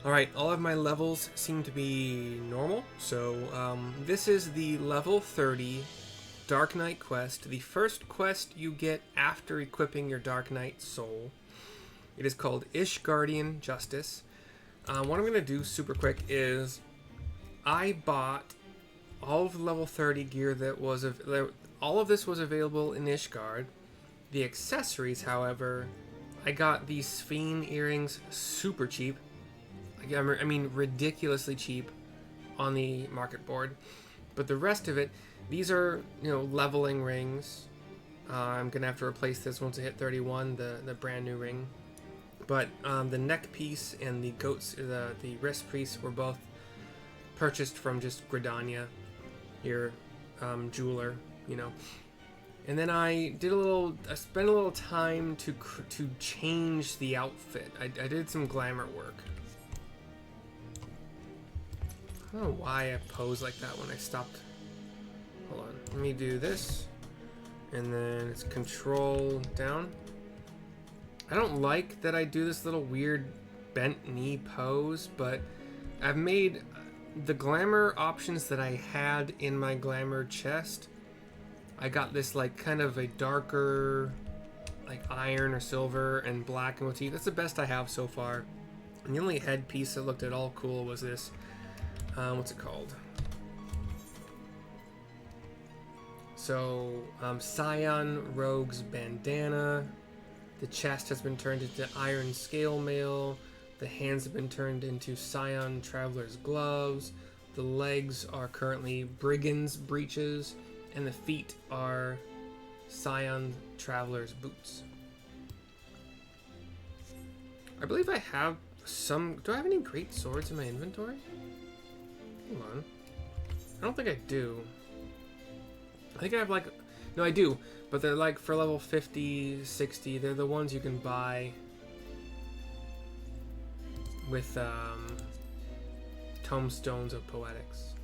Alright, all of my levels seem to be normal, so this is the level 30 Dark Knight quest, the first quest you get after equipping your Dark Knight soul. It is called Ishgardian Justice. What I'm going to do super quick is I bought all of the level 30 gear that was all of this was available in Ishgard. The accessories, however, I got these Sphene earrings super cheap. I mean ridiculously cheap on the market board. But the rest of it, these are, you know, leveling rings. I'm going to have to replace this once I hit 31, the brand new ring. But the neck piece and the the wrist piece were both purchased from just Gridania, your jeweler, you know. And then I spent a little time to change the outfit. I did some glamour work. I don't know why I posed like that when I stopped. Hold on, let me do this, and then it's control down. I don't like that I do this little weird bent knee pose, but I've made the glamour options that I had in my glamour chest. I got this like kind of a darker, like iron or silver and black motif. That's the best I have so far. And the only headpiece that looked at all cool was this. What's it called? So, Scion Rogue's bandana. The chest has been turned into iron scale mail. The hands have been turned into Scion Traveler's gloves. The legs are currently Brigand's breeches. And the feet are Scion Traveler's boots. I believe I have some... Do I have any great swords in my inventory? Hold on. I don't think I do. I think I have like... No, I do. But they're like for level 50, 60. They're the ones you can buy with Tomestones of Poetics.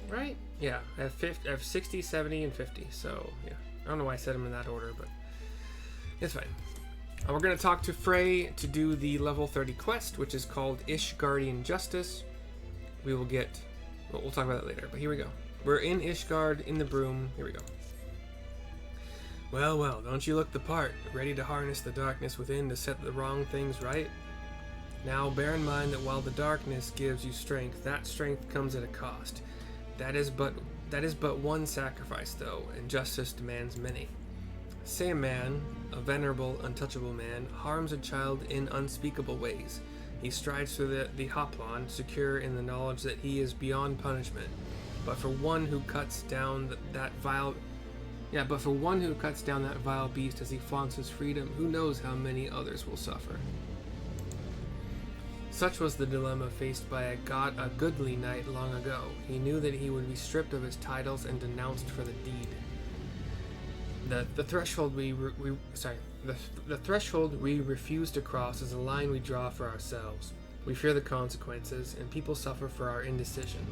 Right? Yeah, I have 60, 70, and 50. So, yeah. I don't know why I said them in that order, but it's fine. We're going to talk to Fray to do the level 30 quest, which is called Ishgardian Justice. We will get... Well, we'll talk about that later, but here we go. We're in Ishgard, in the broom. Here we go. Well, well, don't you look the part, ready to harness the darkness within to set the wrong things right? Now, bear in mind that while the darkness gives you strength, that strength comes at a cost. That is but one sacrifice, though, and justice demands many. Say a man, a venerable, untouchable man, harms a child in unspeakable ways. He strides through the Hoplon, secure in the knowledge that he is beyond punishment. But for one who cuts down that vile beast as he flaunts his freedom, who knows how many others will suffer. Such was the dilemma faced by a goodly knight long ago. He knew that he would be stripped of his titles and denounced for the deed. The threshold the threshold we refuse to cross is a line we draw for ourselves. We fear the consequences, and people suffer for our indecision.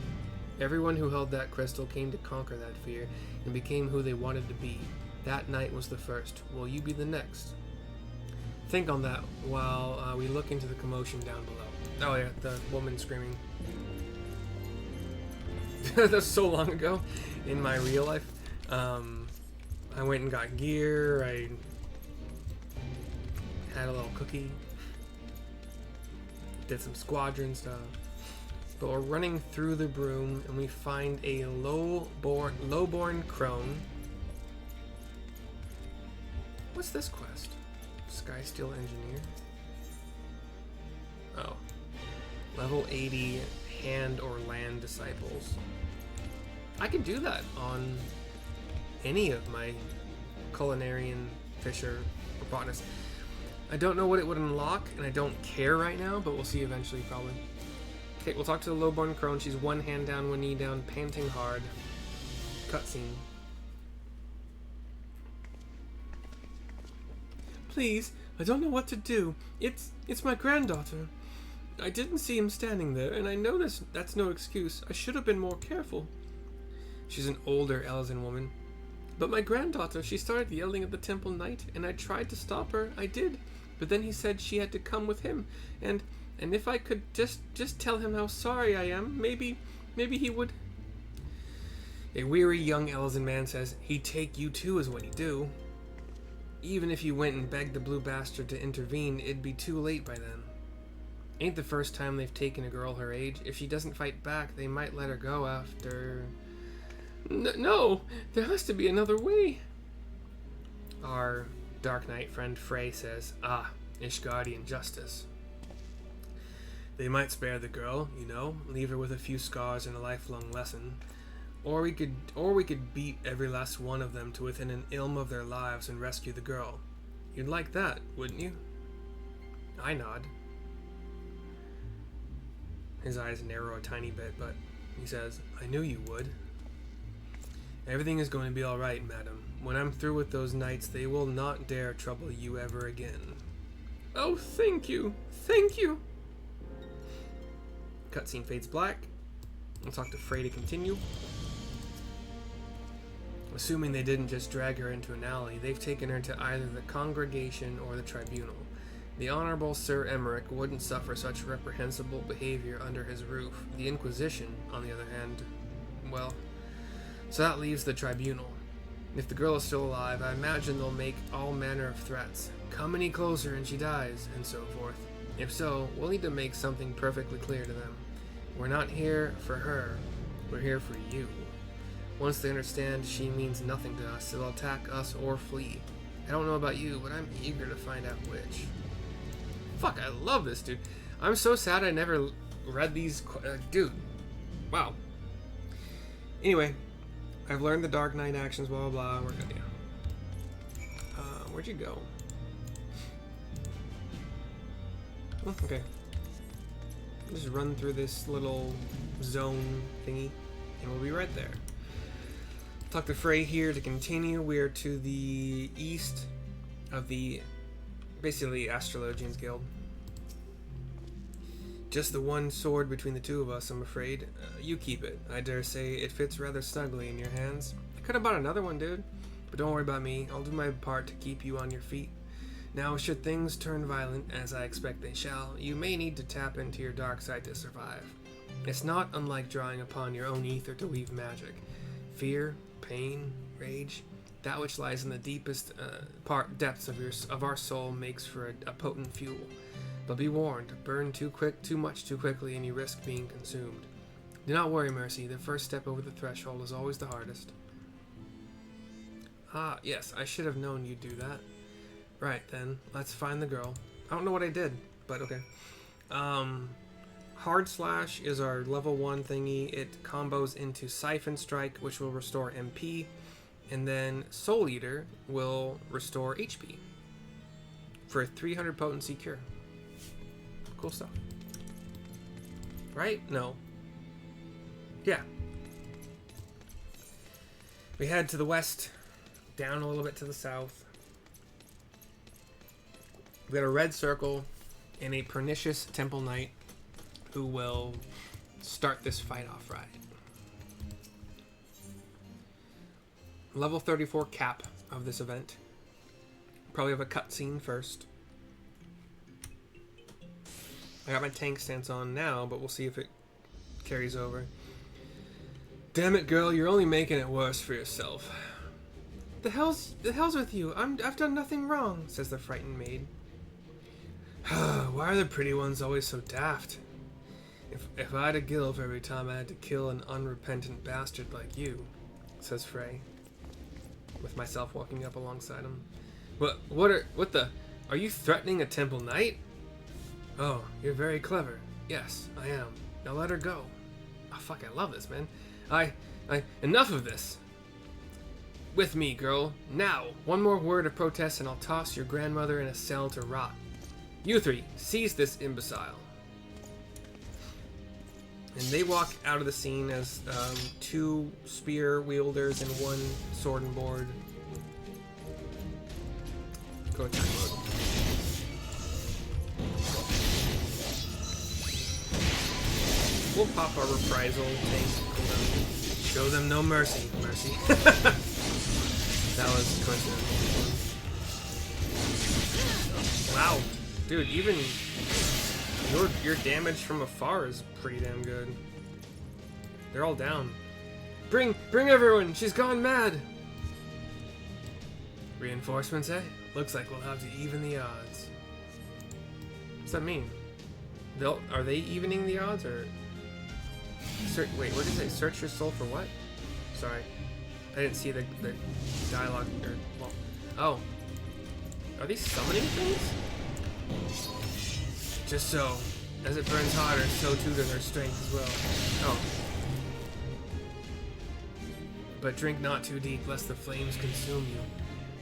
Everyone who held that crystal came to conquer that fear and became who they wanted to be. That night was the first. Will you be the next? Think on that while we look into the commotion down below. Oh yeah, the woman screaming. That's so long ago in my real life. I went and got gear. I had a little cookie. Did some squadron stuff. But we're running through the broom and we find a lowborn crone. What's this quest? Skysteel Engineer? Oh. Level 80 hand or land disciples. I can do that on any of my culinarian, fisher, or botanist. I don't know what it would unlock, and I don't care right now, but we'll see eventually, probably. Okay, we'll talk to the lowborn crone. She's one hand down, one knee down, panting hard. Cutscene. Please, I don't know what to do. It's my granddaughter. I didn't see him standing there, and I know that's no excuse. I should have been more careful. She's an older Elzen woman. But my granddaughter, she started yelling at the temple knight, and I tried to stop her. I did. but then he said she had to come with him, and if I could just tell him how sorry I am, maybe he would. A weary young Elzen man says, he'd take you too is what he'd do. Even if you went and begged the blue bastard to intervene, it'd be too late by then. Ain't the first time they've taken a girl her age. If she doesn't fight back, they might let her go after... No! There has to be another way! Our Dark Knight friend Fray says, Ishgardian justice. They might spare the girl, you know, leave her with a few scars and a lifelong lesson. Or we could beat every last one of them to within an ilm of their lives and rescue the girl. You'd like that, wouldn't you? I nod. His eyes narrow a tiny bit, but he says, I knew you would. Everything is going to be alright, madam. When I'm through with those knights, they will not dare trouble you ever again. Oh, thank you. Thank you. Cutscene fades black. We'll talk to Fray to continue. Assuming they didn't just drag her into an alley, they've taken her to either the congregation or the tribunal. The Honorable Sir Emmerich wouldn't suffer such reprehensible behavior under his roof. The Inquisition, on the other hand, well, so that leaves the tribunal. If the girl is still alive, I imagine they'll make all manner of threats. Come any closer and she dies, and so forth. If so, we'll need to make something perfectly clear to them. We're not here for her, we're here for you. Once they understand she means nothing to us, they'll attack us or flee. I don't know about you, but I'm eager to find out which. Fuck, I love this, dude. I'm so sad I never read these... dude. Wow. Anyway, I've learned the Dark Knight actions, blah, blah, blah. We're good, yeah. Where'd you go? Oh, okay. Just run through this little zone thingy, and we'll be right there. Talk to Fray here to continue. We are to the east of the... basically Astrologians Guild. Just the one sword between the two of us, I'm afraid. You keep it. I dare say it fits rather snugly in your hands. I could have bought another one, dude. But don't worry about me. I'll do my part to keep you on your feet. Now, should things turn violent, as I expect they shall, you may need to tap into your dark side to survive. It's not unlike drawing upon your own ether to weave magic. Fear, pain, rage, that which lies in the deepest depths of our soul makes for a potent fuel. But be warned, burn too much too quickly and you risk being consumed. Do not worry, Mercy, the first step over the threshold is always the hardest. Ah, yes, I should have known you'd do that. Right, then, let's find the girl. I don't know what I did, but okay. Hard Slash is our level 1 thingy. It combos into Siphon Strike, which will restore MP. And then Soul Eater will restore HP for a 300 potency cure. Cool stuff. Right? No. Yeah. We head to the west, down a little bit to the south. We got a red circle and a pernicious Temple Knight who will start this fight off right. Level 34 cap of this event. Probably have a cutscene first. I got my tank stance on now, but we'll see if it carries over. Damn it, girl, you're only making it worse for yourself. The hell's with you? I've done nothing wrong, says the frightened maid. Why are the pretty ones always so daft? If I had a gilf every time I had to kill an unrepentant bastard like you, says Fray, with myself walking up alongside him. What the? Are you threatening a Temple Knight? Oh, you're very clever. Yes, I am. Now let her go. Oh, fuck, I love this, man. Enough of this. With me, girl. Now, one more word of protest and I'll toss your grandmother in a cell to rot. You three, seize this imbecile. And they walk out of the scene as 2 spear wielders and 1 sword and board. Go attack mode. We'll pop our reprisal tank. Show them no mercy. Mercy. That was coincidental. Wow, dude, even your damage from afar is pretty damn good. They're all down. Bring everyone! She's gone mad! Reinforcements, eh? Looks like we'll have to even the odds. What's that mean? Are they evening the odds, or... Wait, what did it say? Search your soul for what? Sorry. I didn't see the dialogue, or... Well... Oh. Are these summoning things? Just so. As it burns hotter, so too does our strength as well. Oh. But drink not too deep, lest the flames consume you.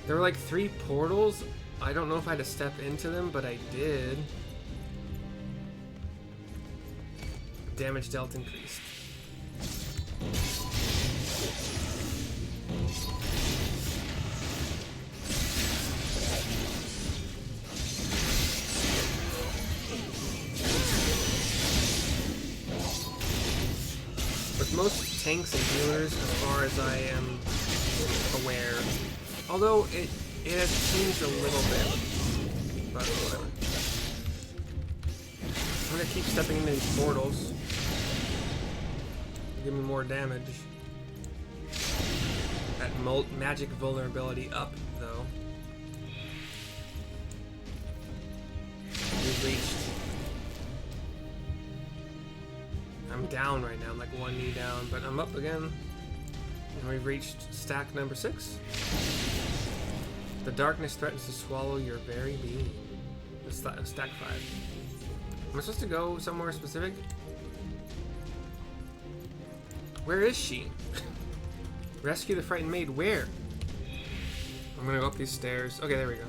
There were like 3 portals. I don't know if I had to step into them, but I did. Damage dealt increased. With most tanks and healers, as far as I am aware, although it has changed a little bit, but whatever. I'm gonna keep stepping into these portals. Give me more damage. That magic vulnerability up, though. We've reached... I'm down right now. I'm like 1 knee down, but I'm up again. And we've reached stack number 6. The darkness threatens to swallow your very being. Stack 5. Am I supposed to go somewhere specific? Where is she? Rescue the frightened maid. Where? I'm gonna go up these stairs. Okay, there we go.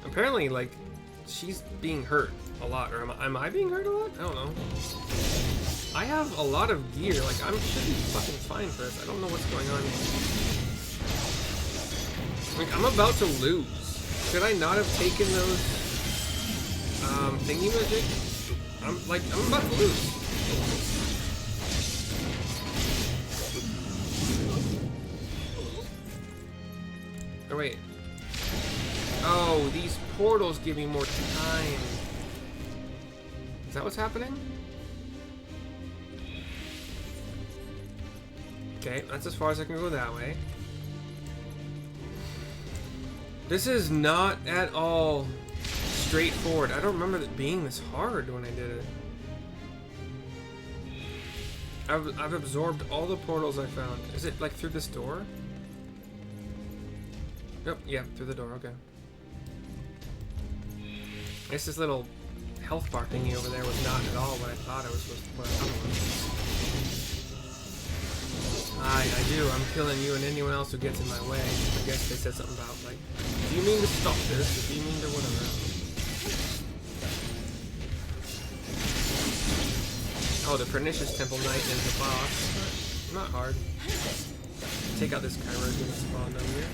Apparently, like, she's being hurt a lot. Or am I being hurt a lot? I don't know. I have a lot of gear. Like, I should be fucking fine for this. I don't know what's going on here. Like, I'm about to lose. Should I not have taken those thingy magic? I'm about to lose. Oh wait. Oh, these portals give me more time. Is that what's happening? Okay, that's as far as I can go that way. This is not at all straightforward. I don't remember it being this hard when I did it. I've absorbed all the portals I found. Is it like through this door? Nope, yeah, through the door, okay. I guess this little health bar thingy over there was not at all what I thought I was supposed to put on. I do. I'm killing you and anyone else who gets in my way. I guess they said something about, like, do you mean to stop this? Or do you mean to whatever? Oh, the Pernicious Temple Knight is the boss. Not hard. Take out this Chirurgian that spawned over here.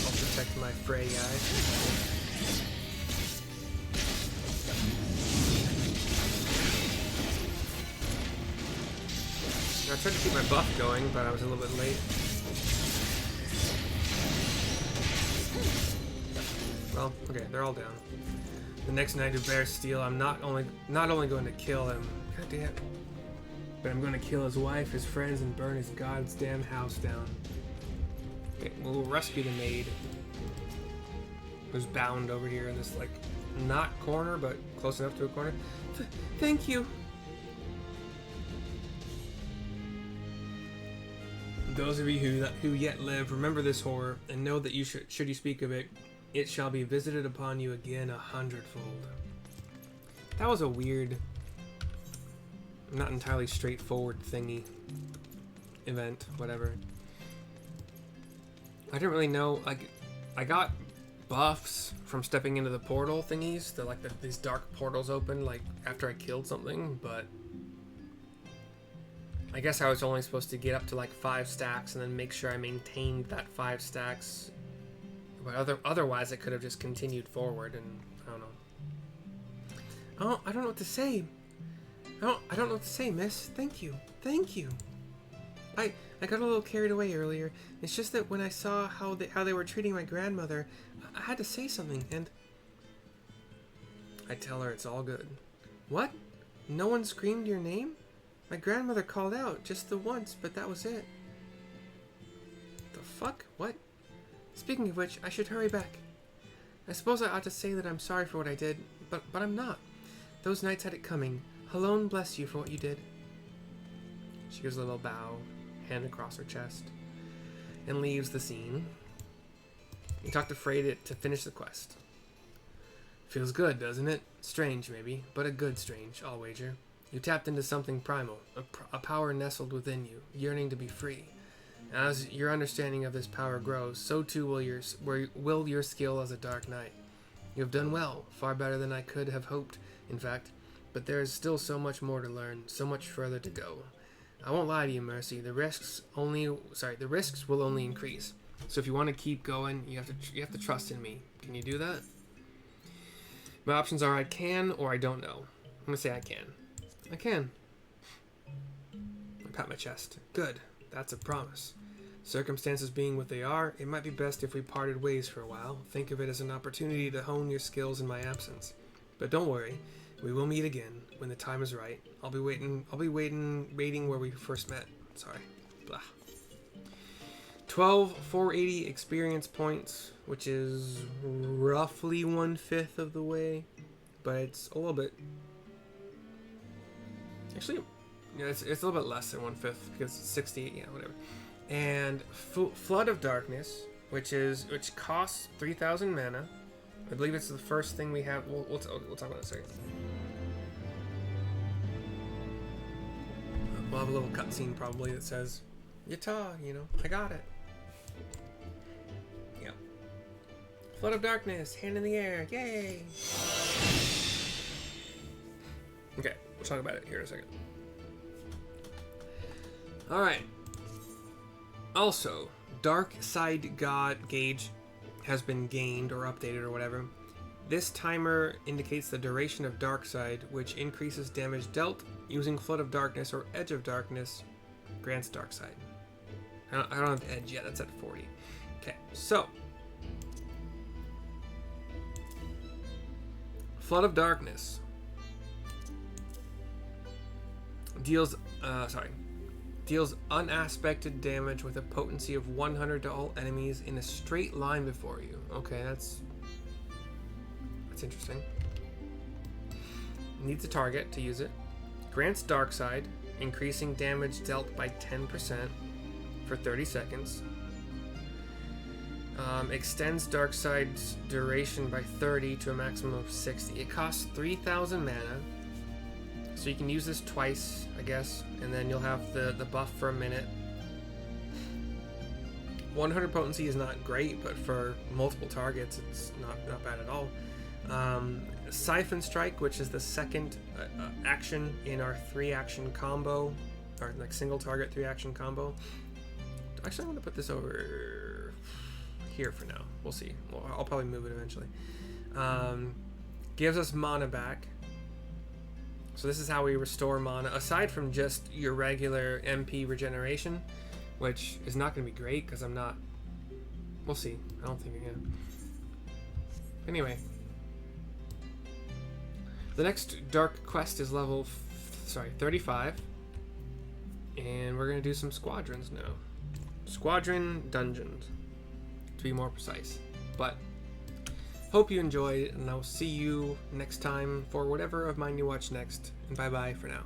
I'll protect my Fray guy. I tried to keep my buff going, but I was a little bit late. Well, okay, they're all down. The next knight who bears steel, I'm not only going to kill him, god damn, but I'm going to kill his wife, his friends, and burn his god's damn house down. Okay, we'll rescue the maid, who's bound over here in this, like, not corner, but close enough to a corner. Thank you. Those of you who yet live, remember this horror, and know that should you speak of it, it shall be visited upon you again 100-fold. That was a weird, not entirely straightforward thingy. Event, whatever. I didn't really know, like, I got buffs from stepping into the portal thingies, these dark portals open, like, after I killed something, but I guess I was only supposed to get up to like 5 stacks and then make sure I maintained that 5 stacks. But otherwise, I could have just continued forward, and I don't know. I don't know what to say. I don't know what to say, miss. Thank you. Thank you. I got a little carried away earlier. It's just that when I saw how they were treating my grandmother, I had to say something, and I tell her it's all good. What? No one screamed your name? My grandmother called out just the once, but that was it. The fuck? What? Speaking of which, I should hurry back. I suppose I ought to say that I'm sorry for what I did, but I'm not. Those knights had it coming. Halone bless you for what you did. She gives a little bow, hand across her chest, and leaves the scene. You talk to Fray to finish the quest. Feels good, doesn't it? Strange, maybe, but a good strange, I'll wager. You tapped into something primal, a power nestled within you, yearning to be free. As your understanding of this power grows, so too will your skill as a Dark Knight. You have done well, far better than I could have hoped, in fact, but there is still so much more to learn, so much further to go. I won't lie to you, Mercy. The risks will only increase. So if you want to keep going, you have to trust in me. Can you do that? My options are I can or I don't know. I'm gonna say I can. I can. I pat my chest. Good. That's a promise. Circumstances being what they are, it might be best if we parted ways for a while. Think of it as an opportunity to hone your skills in my absence. But don't worry, we will meet again when the time is right. I'll be waiting where we first met. Sorry. Blah. 480 experience points, which is roughly 1/5 of the way, but it's a little bit. Actually, yeah, it's a little bit less than 1/5 because it's 60. Yeah, whatever. And Flood of Darkness, which costs 3,000 mana. I believe it's the first thing we have. We'll talk about it in a second. We'll have a little cutscene probably that says, "Yata, I got it." Yeah. Flood of Darkness, hand in the air, yay! Okay, we'll talk about it here in a second. All right. Also, Dark Side God gauge has been gained or updated or whatever. This timer indicates the duration of Dark Side, which increases damage dealt using Flood of Darkness or Edge of Darkness, grants Dark Side. I don't have Edge yet, that's at 40. Okay, so. Flood of Darkness deals unaspected damage with a potency of 100 to all enemies in a straight line before you. Okay, that's interesting. Needs a target to use it. Grants Dark Side, increasing damage dealt by 10% for 30 seconds. Extends Dark Side's duration by 30 to a maximum of 60. It costs 3,000 mana. So you can use this twice, I guess, and then you'll have the buff for a minute. 100 potency is not great, but for multiple targets, it's not bad at all. Siphon Strike, which is the second action in our 3-action combo, or like single target 3-action combo. Actually, I'm going to put this over here for now. We'll see. I'll probably move it eventually. Gives us mana back. So this is how we restore mana, aside from just your regular MP regeneration, which is not going to be great because I'm not. We'll see. I don't think again. Anyway, the next dark quest is level 35, and we're going to do some squadrons now. Squadron dungeons, to be more precise. But hope you enjoyed, and I'll see you next time for whatever of mine you watch next. And bye-bye for now.